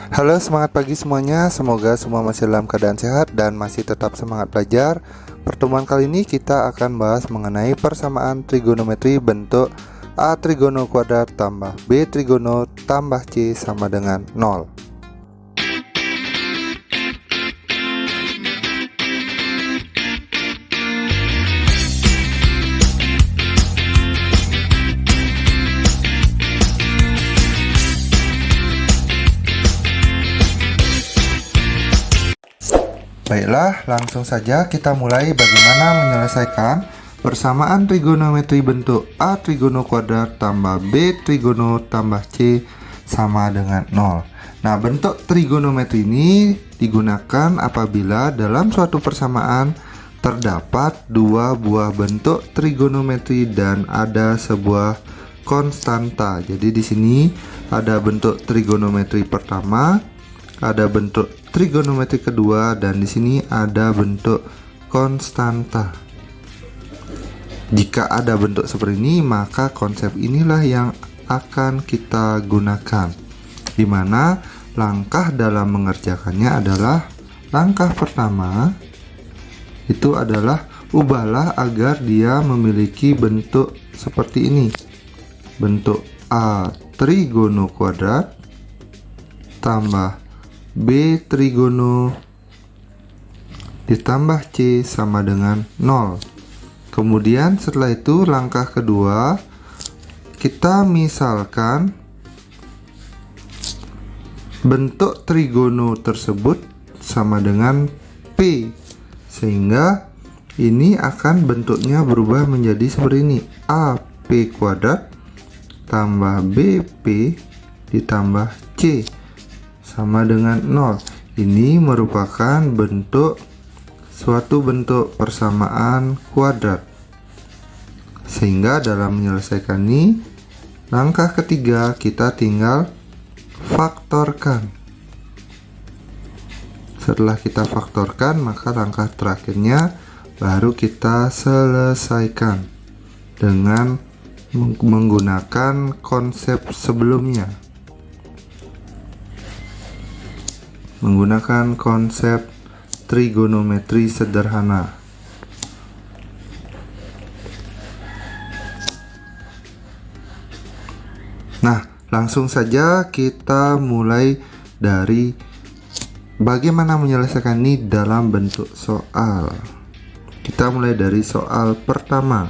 Halo, semangat pagi semuanya. Semoga semua masih dalam keadaan sehat dan masih tetap semangat belajar. Pertemuan kali ini kita akan bahas mengenai persamaan trigonometri bentuk A trigono kuadrat tambah B trigono tambah C sama dengan 0. Baiklah, langsung saja kita mulai bagaimana menyelesaikan persamaan trigonometri bentuk A trigono kuadrat tambah B trigono tambah C sama dengan 0. Nah, bentuk trigonometri ini digunakan apabila dalam suatu persamaan terdapat dua buah bentuk trigonometri dan ada sebuah konstanta. Jadi di sini ada bentuk trigonometri pertama, ada bentuk trigonometri kedua, dan di sini ada bentuk konstanta. Jika ada bentuk seperti ini, maka konsep inilah yang akan kita gunakan, di mana langkah dalam mengerjakannya adalah langkah pertama itu adalah ubahlah agar dia memiliki bentuk seperti ini. Bentuk A trigono kuadrat tambah B trigono ditambah C sama dengan 0. Kemudian setelah itu langkah kedua, kita misalkan bentuk trigono tersebut sama dengan P, sehingga ini akan bentuknya berubah menjadi seperti ini. AP kuadrat tambah BP ditambah C sama dengan 0. Ini merupakan suatu bentuk persamaan kuadrat. Sehingga dalam menyelesaikan ini, langkah ketiga kita tinggal faktorkan. Setelah kita faktorkan, maka langkah terakhirnya baru kita selesaikan dengan menggunakan konsep sebelumnya. Menggunakan konsep trigonometri sederhana. Nah, langsung saja kita mulai dari bagaimana menyelesaikan ini dalam bentuk soal. Kita mulai dari soal pertama.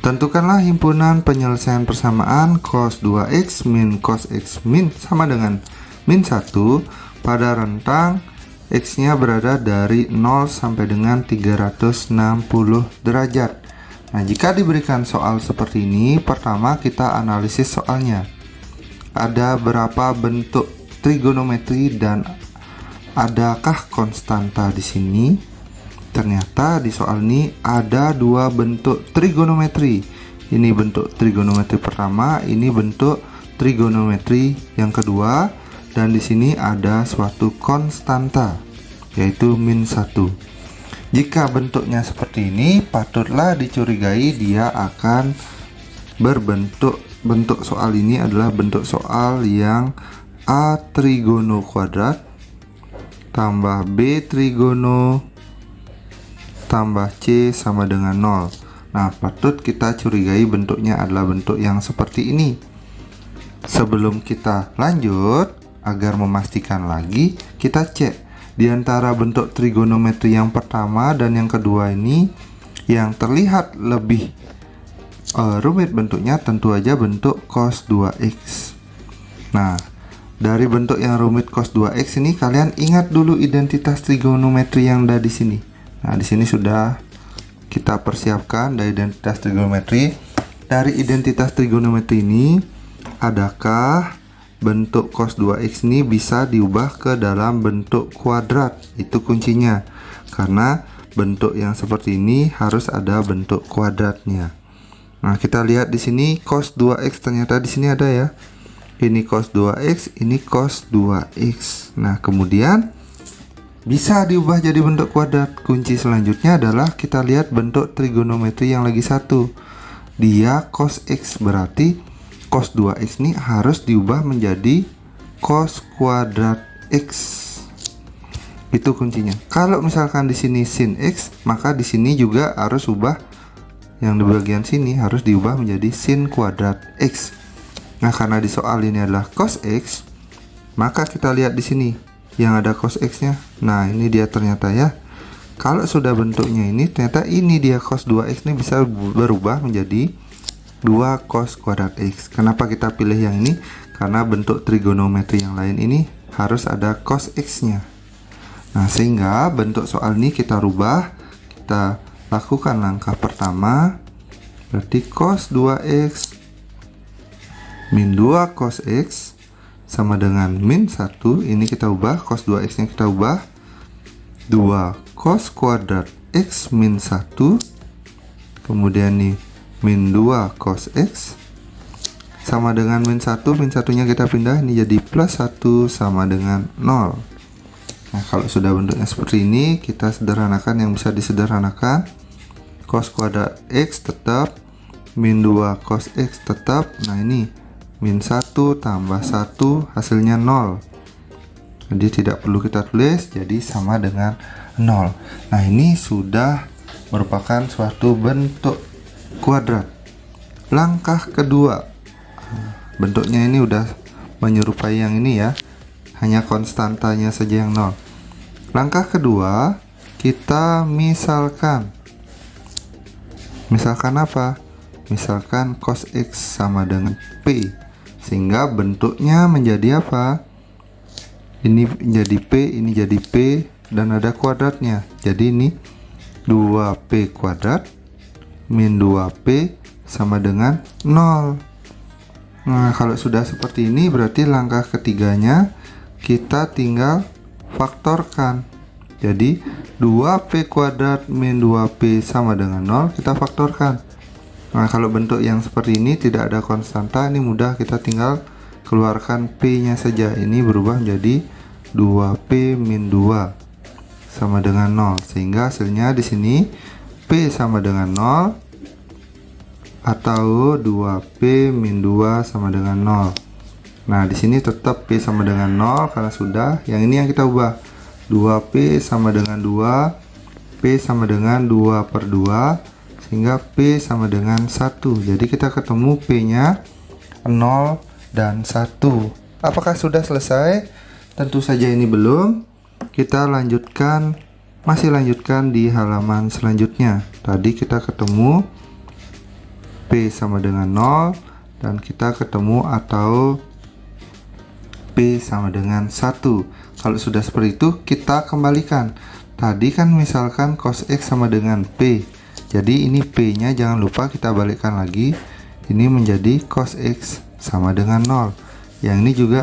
Tentukanlah himpunan penyelesaian persamaan cos 2x min cos x min sama dengan min 1 pada rentang X-nya berada dari 0 sampai dengan 360 derajat. Nah, jika diberikan soal seperti ini, pertama kita analisis soalnya. Ada berapa bentuk trigonometri dan adakah konstanta di sini? Ternyata di soal ini ada dua bentuk trigonometri. Ini bentuk trigonometri pertama, ini bentuk trigonometri yang kedua. Dan di sini ada suatu konstanta, yaitu min 1. Jika bentuknya seperti ini, patutlah dicurigai dia akan bentuk soal ini adalah bentuk soal yang A trigono kuadrat tambah B trigono tambah C sama dengan 0. Nah, patut kita curigai bentuknya adalah bentuk yang seperti ini. Sebelum kita lanjut, agar memastikan lagi, kita cek di antara bentuk trigonometri yang pertama dan yang kedua ini, yang terlihat lebih rumit bentuknya tentu aja bentuk cos 2x. Nah, dari bentuk yang rumit cos 2x ini, kalian ingat dulu identitas trigonometri yang ada di sini. Nah, di sini sudah kita persiapkan dari identitas trigonometri. Dari identitas trigonometri ini, adakah bentuk cos 2x ini bisa diubah ke dalam bentuk kuadrat? Itu kuncinya, karena bentuk yang seperti ini harus ada bentuk kuadratnya. Nah, kita lihat di sini cos 2x ternyata di sini ada ya. Ini cos 2x, ini cos 2x. Nah, kemudian bisa diubah jadi bentuk kuadrat. Kunci selanjutnya adalah kita lihat bentuk trigonometri yang lagi satu. Dia cos x, berarti cos 2x ini harus diubah menjadi cos kuadrat X. Itu kuncinya. Kalau misalkan di sini sin X, maka di sini juga harus ubah, yang di bagian sini harus diubah menjadi sin kuadrat X. Nah, karena di soal ini adalah cos X, maka kita lihat di sini yang ada cos X-nya. Nah, ini dia ternyata ya. Kalau sudah bentuknya ini, ternyata ini dia cos 2X ini bisa berubah menjadi 2 cos kuadrat X. Kenapa kita pilih yang ini? Karena bentuk trigonometri yang lain ini harus ada cos X-nya. Nah, sehingga bentuk soal ini kita rubah. Kita lakukan langkah pertama, berarti cos 2X min 2 cos X sama dengan min 1. Ini kita ubah, cos 2X nya kita ubah 2 cos kuadrat X min 1. Kemudian nih min 2 cos X sama dengan min 1. Min 1 nya kita pindah, ini jadi plus 1 sama dengan 0. Nah, kalau sudah bentuknya seperti ini, kita sederhanakan yang bisa disederhanakan. Cos kuadrat X tetap, min 2 cos X tetap. Nah, ini min 1 tambah 1 hasilnya 0. Jadi tidak perlu kita tulis, jadi sama dengan 0. Nah, ini sudah merupakan suatu bentuk kuadrat. Langkah kedua, bentuknya ini udah menyerupai yang ini ya, hanya konstantanya saja yang 0. Langkah kedua, kita misalkan apa? Misalkan cos X sama dengan P, sehingga bentuknya menjadi apa? Ini menjadi P, ini jadi P, dan ada kuadratnya. Jadi ini 2P kuadrat min 2P sama dengan 0. Nah, kalau sudah seperti ini, berarti langkah ketiganya kita tinggal faktorkan. Jadi 2P kuadrat min 2P sama dengan 0, kita faktorkan. Nah, kalau bentuk yang seperti ini tidak ada konstanta, ini mudah, kita tinggal keluarkan P nya saja. Ini berubah menjadi 2P min 2 sama dengan 0, sehingga hasilnya di sini P sama dengan 0 atau 2P min 2 sama dengan 0. Nah, di sini tetap P sama dengan 0 karena sudah. Yang ini yang kita ubah. 2P sama dengan 2, P sama dengan 2 per 2, sehingga P sama dengan 1. Jadi kita ketemu P-nya 0 dan 1. Apakah sudah selesai? Tentu saja ini belum. Kita masih lanjutkan di halaman selanjutnya. Tadi kita ketemu P sama dengan 0 dan kita ketemu atau P sama dengan 1. Kalau sudah seperti itu, kita kembalikan. Tadi kan misalkan cos X sama dengan P. Jadi ini P nya jangan lupa kita balikkan lagi. Ini menjadi cos X sama dengan 0. Yang ini juga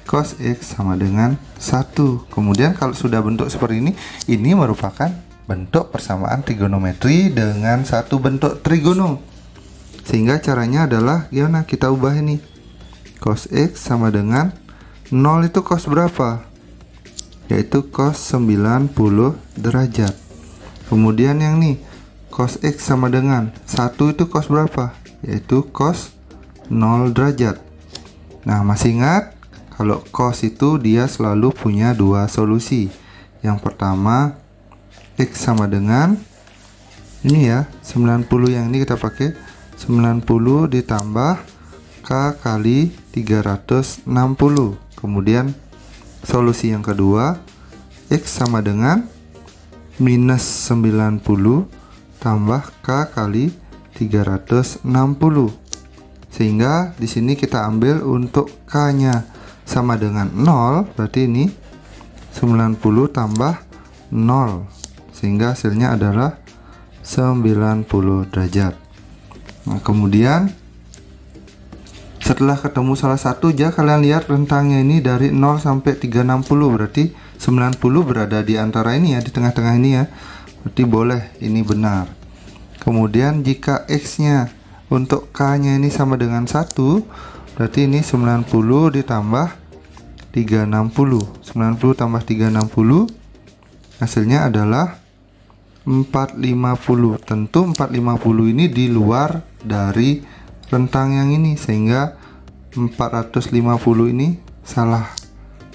cos X sama dengan 1. Kemudian kalau sudah bentuk seperti ini merupakan bentuk persamaan trigonometri dengan satu bentuk trigono. Sehingga caranya adalah gimana? Kita ubah ini. Cos X sama dengan 0 itu cos berapa? Yaitu cos 90 derajat. Kemudian yang nih, cos X sama dengan 1 itu cos berapa? Yaitu cos 0 derajat. Nah, masih ingat? Kalau cos itu dia selalu punya dua solusi. Yang pertama, X sama dengan ini ya, 90 yang ini kita pakai 90 ditambah K kali 360. Kemudian solusi yang kedua, X sama dengan minus 90 tambah K kali 360. Sehingga di sini kita ambil untuk K nya sama dengan 0, berarti ini 90 tambah 0, sehingga hasilnya adalah 90 derajat. Nah, kemudian setelah ketemu salah satu aja, kalian lihat rentangnya ini dari 0 sampai 360, berarti 90 berada di antara ini ya, di tengah-tengah ini ya. Berarti boleh, ini benar. Kemudian jika X nya untuk K nya ini sama dengan 1, berarti ini 90 ditambah 360. 90 tambah 360 hasilnya adalah 450. Tentu 450 ini di luar dari rentang yang ini, sehingga 450 ini salah,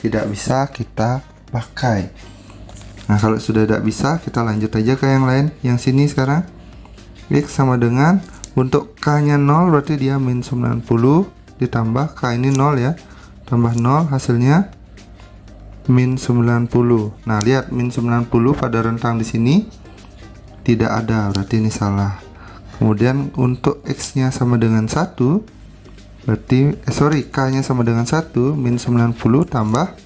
tidak bisa kita pakai. Nah, kalau sudah tidak bisa, kita lanjut aja ke yang lain. Yang sini sekarang X sama dengan, untuk K nya 0 berarti dia min 90 ditambah K ini 0 ya, tambah 0 hasilnya min 90. Nah, lihat min 90 pada rentang di sini tidak ada, berarti ini salah. Kemudian untuk X nya sama dengan 1 berarti K nya sama dengan 1, min 90 tambah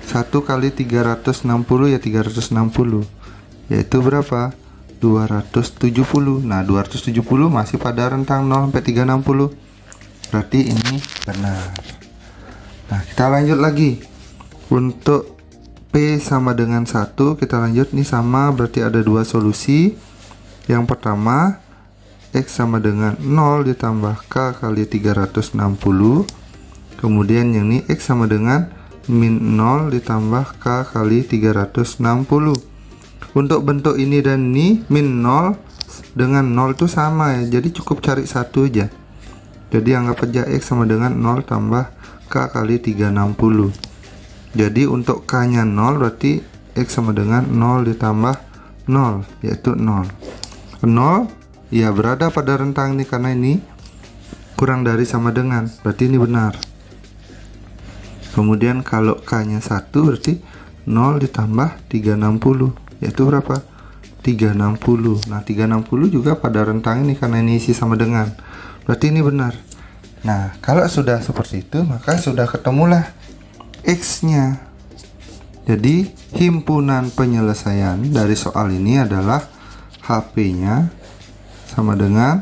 1 kali 360 ya 360, yaitu berapa? 270. Nah, 270 masih pada rentang 0 sampai 360, berarti ini benar. Nah, kita lanjut lagi. Untuk P sama dengan 1, kita lanjut nih, sama berarti ada dua solusi. Yang pertama, X sama dengan 0 ditambah K kali 360. Kemudian yang ini X sama dengan min 0 ditambah K kali 360. Untuk bentuk ini dan ini, min 0 dengan 0 itu sama ya, jadi cukup cari satu aja. Jadi anggap aja X sama dengan 0 tambah K kali 360. Jadi untuk K nya 0 berarti X sama dengan 0 ditambah 0, yaitu 0. 0 ya berada pada rentang ini, karena ini kurang dari sama dengan, berarti ini benar. Kemudian kalau K nya 1 berarti 0 ditambah 360, yaitu berapa? 360. Nah, 360 juga pada rentang ini karena ini isi sama dengan, berarti ini benar. Nah, kalau sudah seperti itu, maka sudah ketemulah X nya. Jadi himpunan penyelesaian dari soal ini adalah HP nya sama dengan,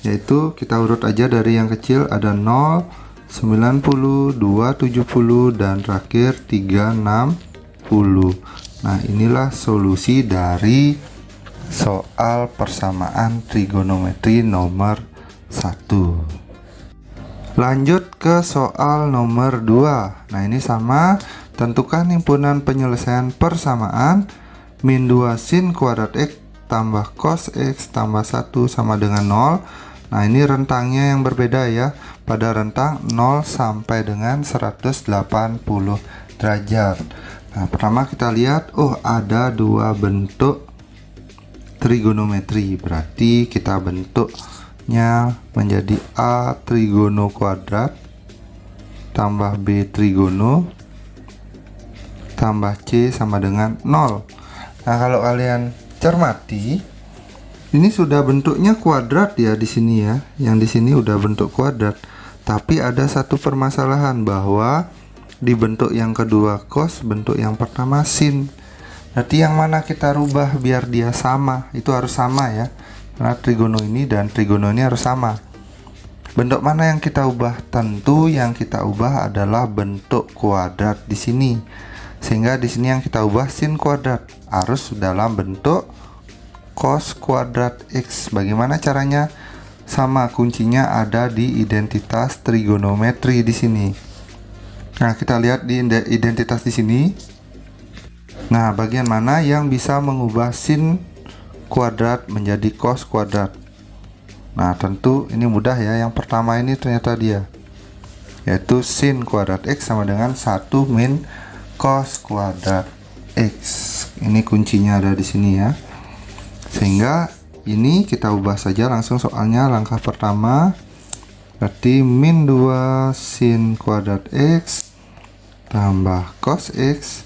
yaitu kita urut aja dari yang kecil, ada 0, 90, 270 dan terakhir 360. Nah, inilah solusi dari soal persamaan trigonometri nomor 1. Lanjut ke soal nomor 2. Nah, ini sama, tentukan himpunan penyelesaian persamaan min 2 sin kuadrat X tambah cos X tambah 1 sama dengan 0. Nah, ini rentangnya yang berbeda ya, pada rentang 0 sampai dengan 180 derajat. Nah, pertama kita lihat, oh ada dua bentuk trigonometri, berarti kita bentuknya menjadi A trigono kuadrat tambah B trigono tambah C sama dengan 0. Nah, kalau kalian cermati, ini sudah bentuknya kuadrat ya di sini ya. Yang di sini udah bentuk kuadrat. Tapi ada satu permasalahan, bahwa di bentuk yang kedua cos, bentuk yang pertama sin. Nanti yang mana kita rubah biar dia sama? Itu harus sama ya. Karena trigono ini dan trigono ini harus sama. Bentuk mana yang kita ubah? Tentu yang kita ubah adalah bentuk kuadrat di sini. Sehingga di sini yang kita ubah sin kuadrat, harus dalam bentuk cos kuadrat X. Bagaimana caranya? Sama, kuncinya ada di identitas trigonometri di sini. Nah, kita lihat di identitas di sini. Nah, bagian mana yang bisa mengubah sin kuadrat menjadi cos kuadrat? Nah, tentu ini mudah ya. Yang pertama ini ternyata dia, yaitu sin kuadrat X sama dengan 1 min cos kuadrat X. Ini kuncinya ada di sini ya. Sehingga ini kita ubah saja langsung soalnya. Langkah pertama berarti min 2 sin kuadrat X tambah cos X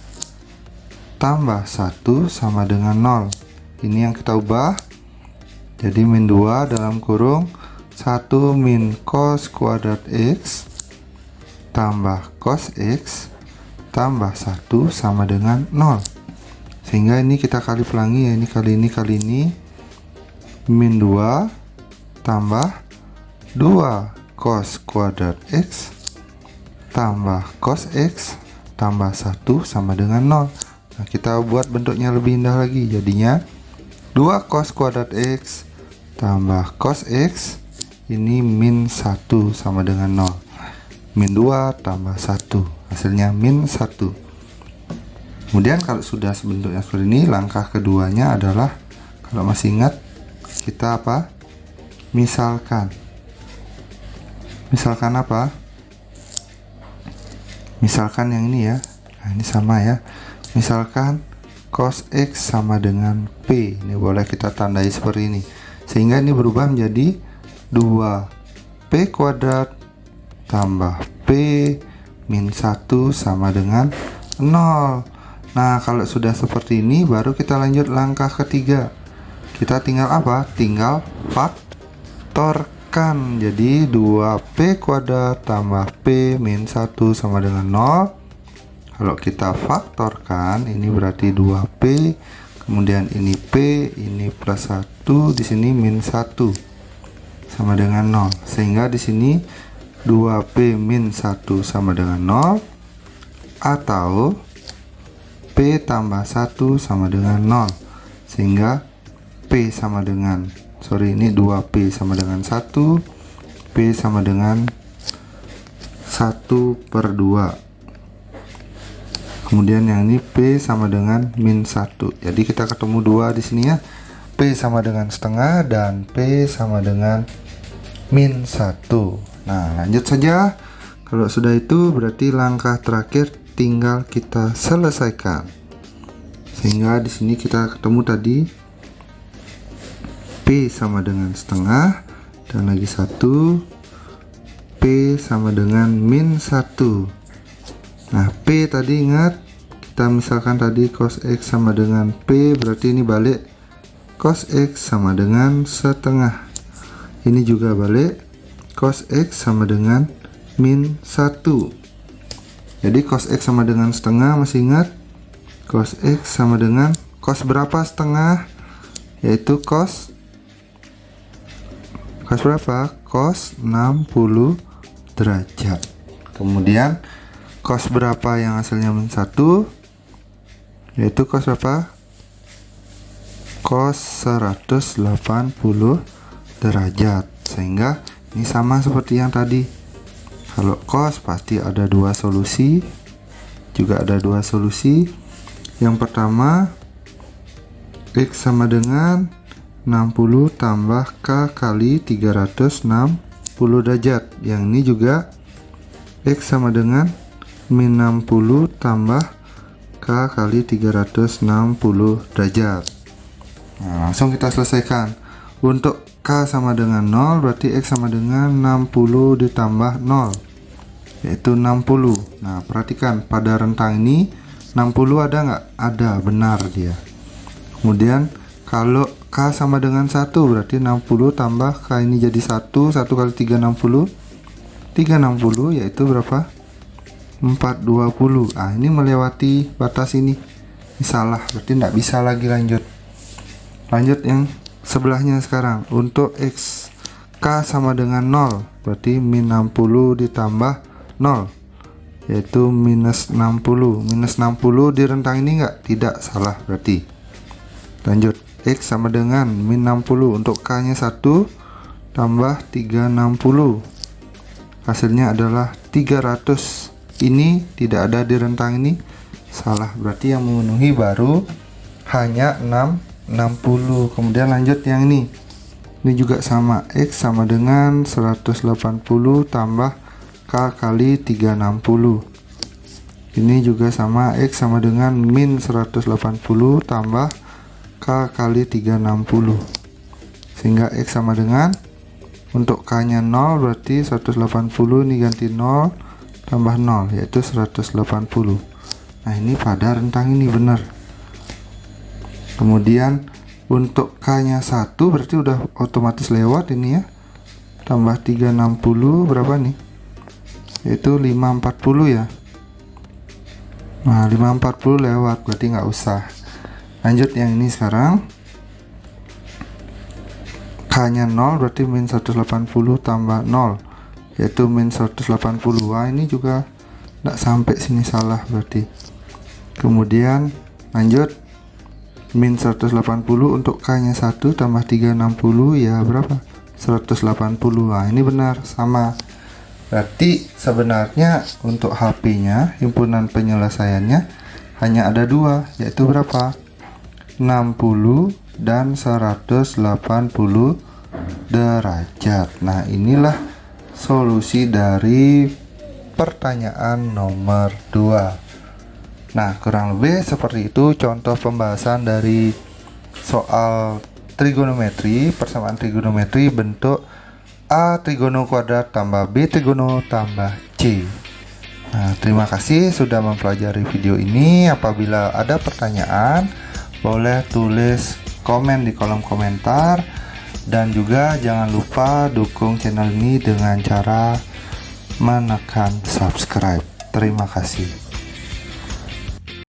tambah 1 sama dengan 0. Ini yang kita ubah. Jadi min 2 dalam kurung 1 min cos kuadrat X tambah cos X tambah 1 sama dengan 0. Sehingga ini kita kali pelangi ya, ini kali ini min 2 tambah 2 cos kuadrat X tambah cos X tambah 1 sama dengan 0. Nah, kita buat bentuknya lebih indah lagi, jadinya 2 cos kuadrat X tambah cos X, ini min 1 sama dengan 0. Min 2 tambah 1, hasilnya min 1. Kemudian kalau sudah sebentuknya seperti ini, langkah keduanya adalah, kalau masih ingat, kita apa? Misalkan apa? Misalkan yang ini ya. Nah, ini sama ya. Misalkan cos X sama dengan P. Ini boleh kita tandai seperti ini. Sehingga ini berubah menjadi 2P kuadrat tambah P min 1 sama dengan 0. Nah, kalau sudah seperti ini baru kita lanjut langkah ketiga. Kita tinggal apa? Tinggal faktorkan. Jadi 2P kuadrat tambah P min 1 sama dengan 0. Kalau kita faktorkan, ini berarti 2P, kemudian ini P, ini plus 1, di sini min 1 sama dengan 0. Sehingga di sini 2P min 1 sama dengan 0 atau P tambah 1 sama dengan 0. Sehingga P sama dengan, ini 2P sama dengan 1, P sama dengan 1/2. Kemudian yang ini P sama dengan min 1. Jadi kita ketemu 2 di sini ya. P sama dengan setengah dan P sama dengan min 1. Nah, lanjut saja. Kalau sudah itu berarti langkah terakhir tinggal kita selesaikan. Sehingga di sini kita ketemu tadi P sama dengan setengah dan lagi 1, P sama dengan min 1. Nah, P tadi ingat, kita misalkan tadi cos X sama dengan P, berarti ini balik cos X sama dengan setengah. Ini juga balik cos X sama dengan min 1. Jadi cos X sama dengan setengah, masih ingat? Cos X sama dengan cos berapa setengah? Yaitu cos berapa? Cos 60 derajat. Kemudian cos berapa yang hasilnya min 1? Yaitu cos berapa? Cos 180 derajat. Sehingga ini sama seperti yang tadi. Kalau cos pasti ada dua solusi. Juga ada dua solusi. Yang pertama, X sama dengan 60 tambah K kali 360 derajat. Yang ini juga X sama dengan min 60 tambah K kali 360 derajat. Nah, langsung kita selesaikan. Untuk K sama dengan 0 berarti X sama dengan 60 ditambah 0, yaitu 60. Nah, perhatikan pada rentang ini 60 ada nggak? Ada, benar dia. Kemudian kalau K sama dengan 1 berarti 60 tambah K ini jadi 1 kali 360 yaitu berapa? 420. Ah, ini melewati batas ini. Ini salah, berarti tidak bisa lagi lanjut. Lanjut yang sebelahnya sekarang. Untuk X, K sama dengan 0 berarti min 60 ditambah 0, yaitu minus 60. Minus 60 di rentang ini enggak? Tidak, salah berarti. Lanjut, X sama dengan min 60. Untuk K nya 1 tambah 360, hasilnya adalah 300. Ini tidak ada di rentang ini, salah, berarti yang memenuhi baru hanya 60. Kemudian lanjut yang ini juga sama, X sama dengan 180 tambah K kali 360. Ini juga sama, X sama dengan min 180 tambah K kali 360. Sehingga X sama dengan, untuk K nya 0 berarti 180 ini ganti 0 tambah 0, yaitu 180. Nah, ini pada rentang ini benar. Kemudian untuk K nya 1 berarti udah otomatis lewat ini ya. Tambah 360 berapa nih? Yaitu 540 ya. Nah, 540 lewat, berarti nggak usah. Lanjut yang ini sekarang. K nya 0 berarti min 180 tambah 0, yaitu min 180. Wah, ini juga tidak sampai sini, salah berarti. Kemudian lanjut min 180 untuk K nya 1 tambah 360 ya berapa? 180. Nah, ini benar, sama. Berarti sebenarnya untuk HP nya himpunan penyelesaiannya hanya ada dua, yaitu berapa? 60 dan 180 derajat. Nah, inilah solusi dari pertanyaan nomor 2. Nah, kurang lebih seperti itu contoh pembahasan dari soal trigonometri, persamaan trigonometri bentuk A trigono kuadrat tambah B trigono tambah C. Nah, terima kasih sudah mempelajari video ini. Apabila ada pertanyaan, boleh tulis komen di kolom komentar. Dan juga jangan lupa dukung channel ini dengan cara menekan subscribe. Terima kasih.